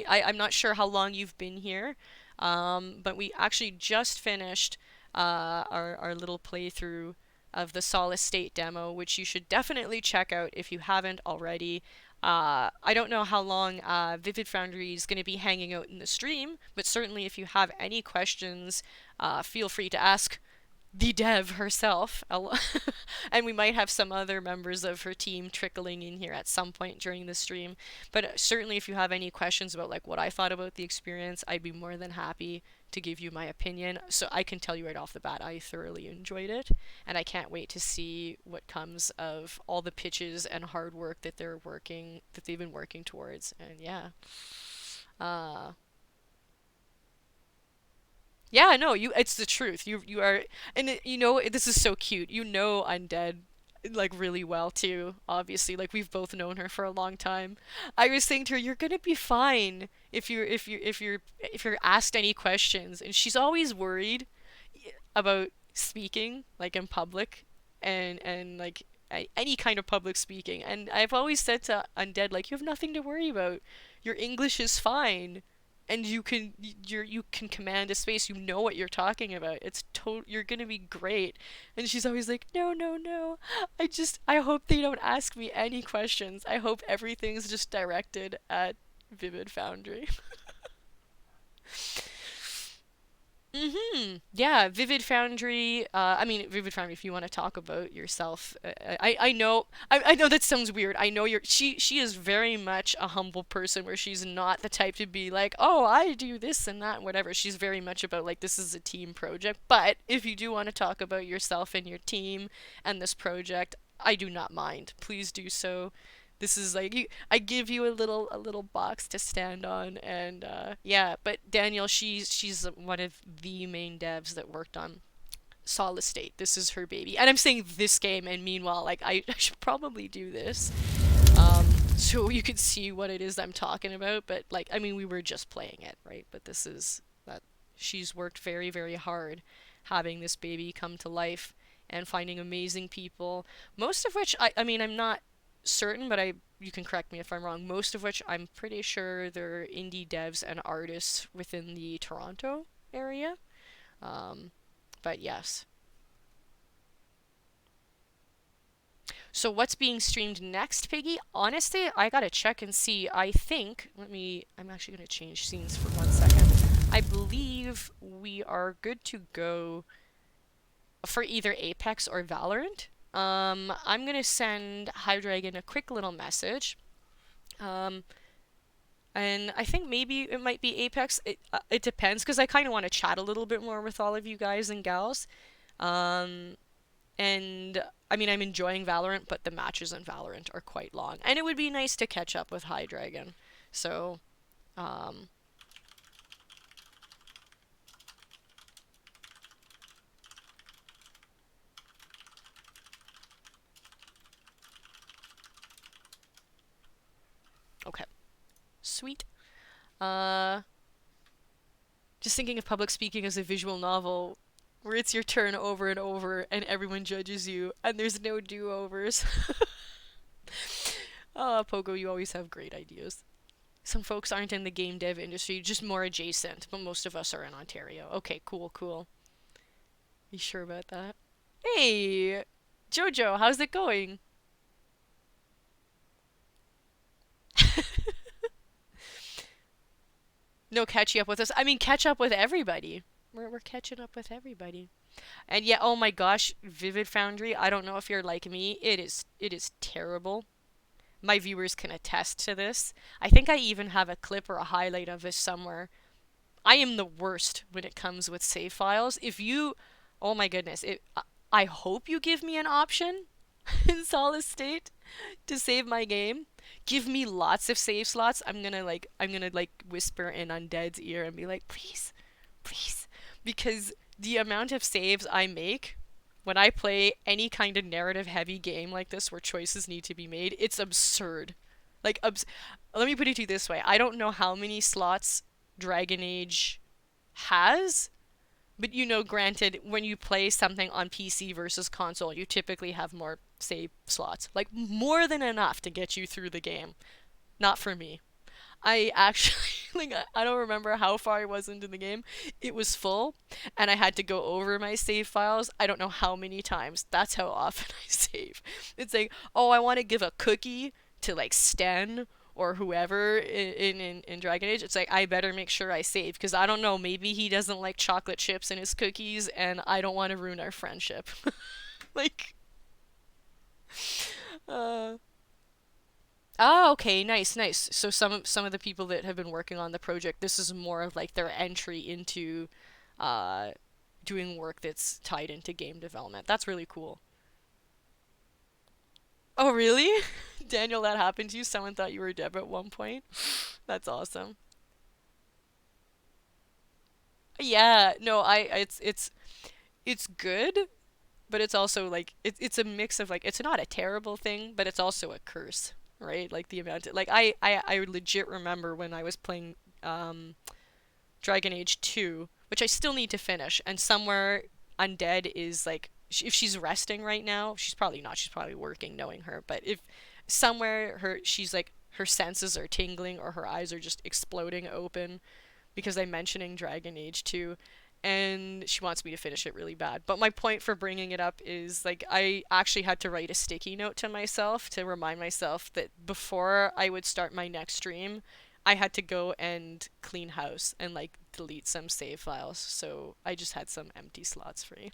I'm not sure how long you've been here, but we actually just finished our little playthrough of the Solace State demo, which you should definitely check out if you haven't already. I don't know how long Vivid Foundry is going to be hanging out in the stream, but certainly if you have any questions, feel free to ask the dev herself. And we might have some other members of her team trickling in here at some point during the stream. But certainly if you have any questions about like what I thought about the experience, I'd be more than happy to give you my opinion. So I can tell you right off the bat, I thoroughly enjoyed it, and I can't wait to see what comes of all the pitches and hard work that they've been working towards. And yeah. Uh Yeah, no, it's the truth. You are, and this is so cute. You know Undead like really well too. Obviously, like we've both known her for a long time. I was saying to her, "You're gonna be fine if you're asked any questions." And she's always worried about speaking like in public and like any kind of public speaking. And I've always said to Undead like, "You have nothing to worry about. Your English is fine." And you can command a space. You know what you're talking about. You're gonna be great. And she's always like, no, no, no. I hope they don't ask me any questions. I hope everything's just directed at Vivid Foundry. Yeah, Vivid Foundry. I mean, Vivid Foundry. If you want to talk about yourself, I know. I know that sounds weird. I know you're. She is very much a humble person, where she's not the type to be like, oh, I do this and that, and whatever. She's very much about like this is a team project. But if you do want to talk about yourself and your team and this project, I do not mind. Please do so. This is like I give you a little box to stand on, and yeah. But Daniel, she's one of the main devs that worked on Solace State. This is her baby, and I'm saying this game. And meanwhile, like I should probably do this, so you could see what it is I'm talking about. But like, I mean, we were just playing it, right? But this is that she's worked very very hard, having this baby come to life and finding amazing people. Most of which I mean I'm not certain, but I you can correct me if I'm wrong. Most of which I'm pretty sure they're indie devs and artists within the Toronto area. Um, but yes. So what's being streamed next, Piggy? Honestly, I gotta check and see. I think, I'm actually gonna change scenes for 1 second. I believe we are good to go for either Apex or Valorant. I'm gonna send Hydreigon a quick little message. Um, and I think maybe it might be Apex. It depends, because I kind of want to chat a little bit more with all of you guys and gals. Um, and I mean, I'm enjoying Valorant, but the matches in Valorant are quite long, and it would be nice to catch up with Hydreigon. So, um, okay, sweet. Uh, just thinking of public speaking as a visual novel where it's your turn over and over and everyone judges you and there's no do-overs. Oh, Pogo, you always have great ideas. Some folks aren't in the game dev industry, just more adjacent, but most of us are in Ontario. Okay, cool, cool. You sure about that? Hey, Jojo, how's it going? No catching up with us. I mean, catch up with everybody. We're catching up with everybody. And yeah, oh my gosh, Vivid Foundry, I don't know if you're like me. It is terrible. My viewers can attest to this. I think I even have a clip or a highlight of this somewhere. I am the worst when it comes with save files. If you, oh my goodness, I hope you give me an option in Solace State to save my game. Give me lots of save slots. I'm gonna like whisper in Undead's ear and be like, please, please, because the amount of saves I make when I play any kind of narrative heavy game like this where choices need to be made, it's absurd. Like, let me put it to you this way. I don't know how many slots Dragon Age has, but granted, when you play something on PC versus console, you typically have more save slots. Like, more than enough to get you through the game. Not for me. I actually, like, I don't remember how far I was into the game. It was full, and I had to go over my save files. I don't know how many times. That's how often I save. It's like, oh, I want to give a cookie to, like, Sten or whoever in Dragon Age. It's like, I better make sure I save, because I don't know, maybe he doesn't like chocolate chips in his cookies, and I don't want to ruin our friendship. Like, uh, oh, okay, nice, nice. So some of the people that have been working on the project, this is more of like their entry into uh doing work that's tied into game development. That's really cool. Oh, really? Daniel, that happened to you? Someone thought you were Deb at one point? That's awesome. Yeah, no, it's good, but it's also like it's a mix of like it's not a terrible thing, but it's also a curse, right? Like the amount of, like I legit remember when I was playing Dragon Age 2, which I still need to finish, and somewhere Undead is like if she's resting right now, she's probably not, she's probably working knowing her, but if somewhere she's like her senses are tingling or her eyes are just exploding open because I'm mentioning Dragon Age 2, and she wants me to finish it really bad. But my point for bringing it up is like I actually had to write a sticky note to myself to remind myself that before I would start my next stream, I had to go and clean house and like delete some save files, so I just had some empty slots free.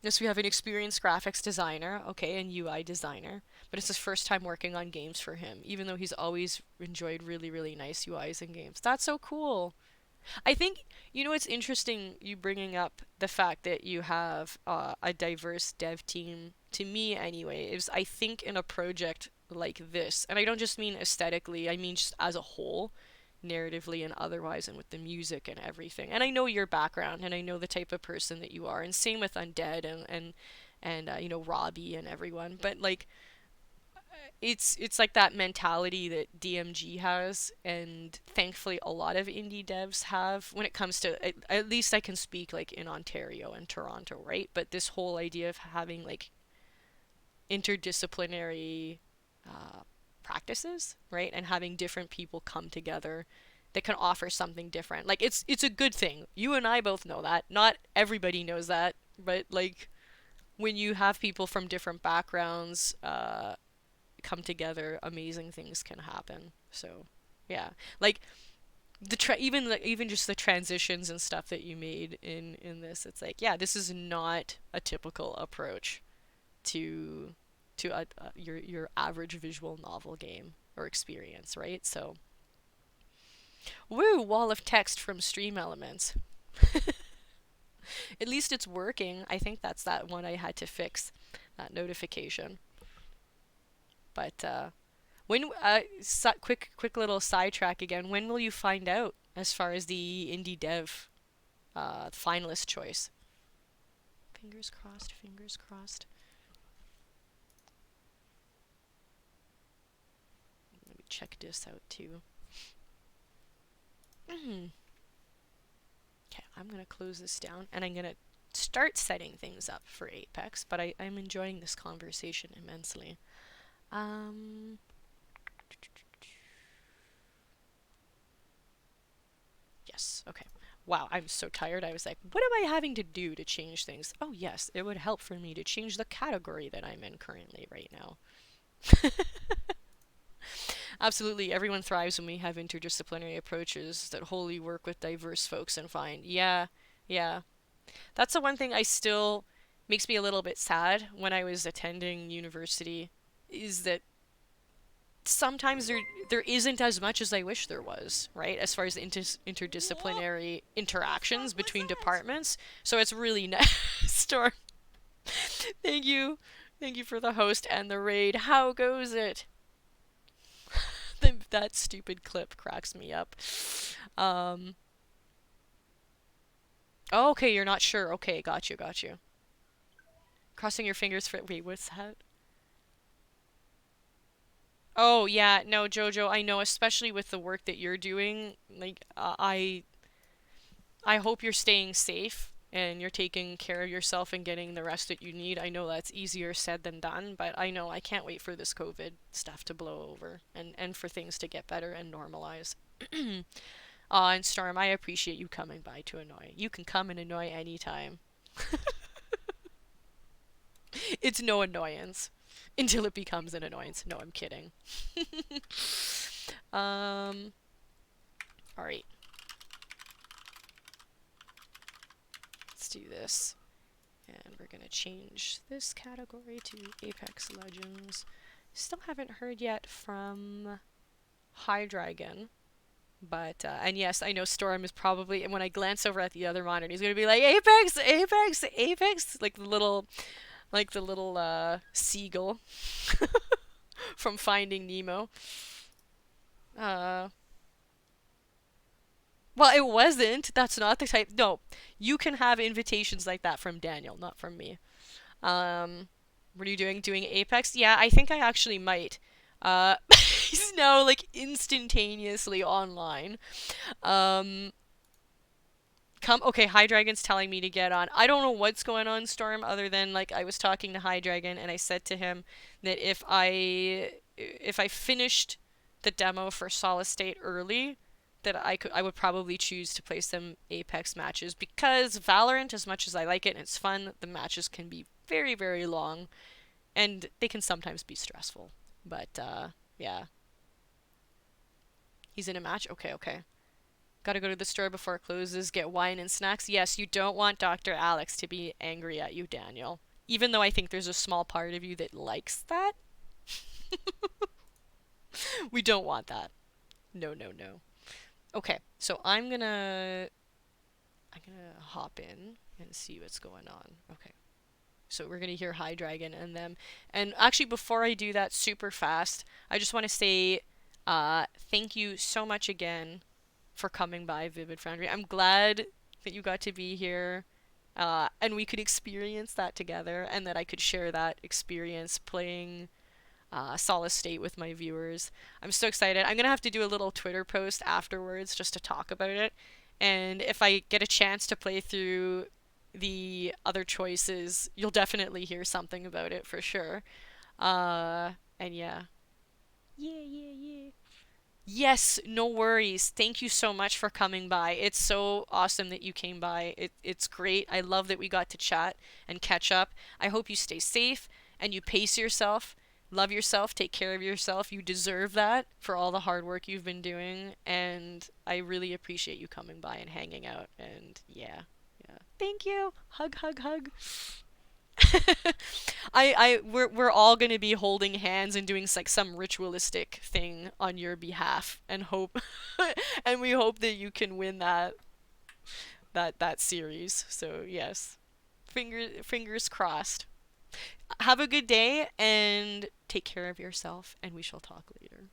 Yes, we have an experienced graphics designer, okay, and UI designer, but it's his first time working on games for him, even though he's always enjoyed really, really nice UIs in games. That's so cool. I think, it's interesting you bringing up the fact that you have a diverse dev team. To me, anyway, is I think in a project like this, and I don't just mean aesthetically, I mean just as a whole, narratively and otherwise, and with the music and everything. And I know your background, and I know the type of person that you are, and same with Undead and Robbie and everyone. But like, it's like that mentality that DMG has, and thankfully a lot of indie devs have when it comes to at least I can speak like in Ontario and Toronto, right? But this whole idea of having like interdisciplinary uh, practices, right? And having different people come together that can offer something different. Like it's a good thing. You and I both know that. Not everybody knows that, but like when you have people from different backgrounds come together, amazing things can happen. So, yeah. Like even just the transitions and stuff that you made in this, it's like, yeah, this is not a typical approach to your average visual novel game or experience, right? So, woo, wall of text from Stream Elements. At least it's working. I think that's that one I had to fix, that notification. But when quick little sidetrack again. When will you find out as far as the indie dev finalist choice? Fingers crossed. Fingers crossed. Let me check this out too. Okay, I'm gonna close this down and I'm gonna start setting things up for Apex. But I'm enjoying this conversation immensely. Yes, okay. Wow, I'm so tired. I was like, what am I having to do to change things? Oh, yes, it would help for me to change the category that I'm in currently right now. Absolutely, everyone thrives when we have interdisciplinary approaches that wholly work with diverse folks and find. Yeah, yeah. That's the one thing I still makes me a little bit sad when I was attending university is that sometimes there isn't as much as I wish there was, right? As far as the interdisciplinary interactions between departments. So it's really nice. Storm. Thank you. Thank you for the host and the raid. How goes it? That stupid clip cracks me up. Oh, okay, you're not sure. Okay, got you, got you. Crossing your fingers for... Wait, what's that? Oh, yeah, no, Jojo, I know, especially with the work that you're doing, like, I hope you're staying safe and you're taking care of yourself and getting the rest that you need. I know that's easier said than done, but I know I can't wait for this COVID stuff to blow over and for things to get better and normalize. And Storm, I appreciate you coming by to annoy. You can come and annoy anytime. It's no annoyance until it becomes an annoyance. No, I'm kidding. All right. Let's do this. And we're gonna change this category to Apex Legends. Still haven't heard yet from Hydreigon. But, and yes, I know Storm is probably, and when I glance over at the other monitor, he's gonna be like, Apex, Apex, Apex! Like the little seagull from Finding Nemo. Well, it wasn't. That's not the type. No, you can have invitations like that from Daniel, not from me. What are you doing? Doing Apex? Yeah, I think I actually might. He's now like instantaneously online. Okay, Hydreigon's telling me to get on. I don't know what's going on, Storm, other than like I was talking to Hydreigon and I said to him that if I finished the demo for Solace State early, that I would probably choose to play some Apex matches because Valorant, as much as I like it and it's fun, the matches can be very, very long and they can sometimes be stressful. But Yeah. He's in a match? Okay, okay. Gotta go to the store before it closes, get wine and snacks. Yes, you don't want Dr. Alex to be angry at you, Daniel. Even though I think there's a small part of you that likes that. We don't want that. No, no, no. Okay, so I'm gonna hop in and see what's going on. Okay. So we're gonna hear High Dragon and them. And actually, before I do that super fast, I just want to say thank you so much again for coming by Vivid Foundry. I'm glad that you got to be here, and we could experience that together, and that I could share that experience playing Solace State with my viewers. I'm so excited. I'm gonna have to do a little Twitter post afterwards just to talk about it. And if I get a chance to play through the other choices, you'll definitely hear something about it for sure. And yeah. Yeah, yeah, yeah. Yes, no worries. Thank you so much for coming by. It's so awesome that you came by. It's great. I love that we got to chat and catch up. I hope you stay safe and you pace yourself. Love yourself, take care of yourself. You deserve that for all the hard work you've been doing, and I really appreciate you coming by and hanging out. And yeah, yeah. Thank you. Hug, hug, hug. We're all gonna be holding hands and doing like some ritualistic thing on your behalf, and hope, and we hope that you can win that series. So yes, fingers crossed. Have a good day and take care of yourself, and we shall talk later.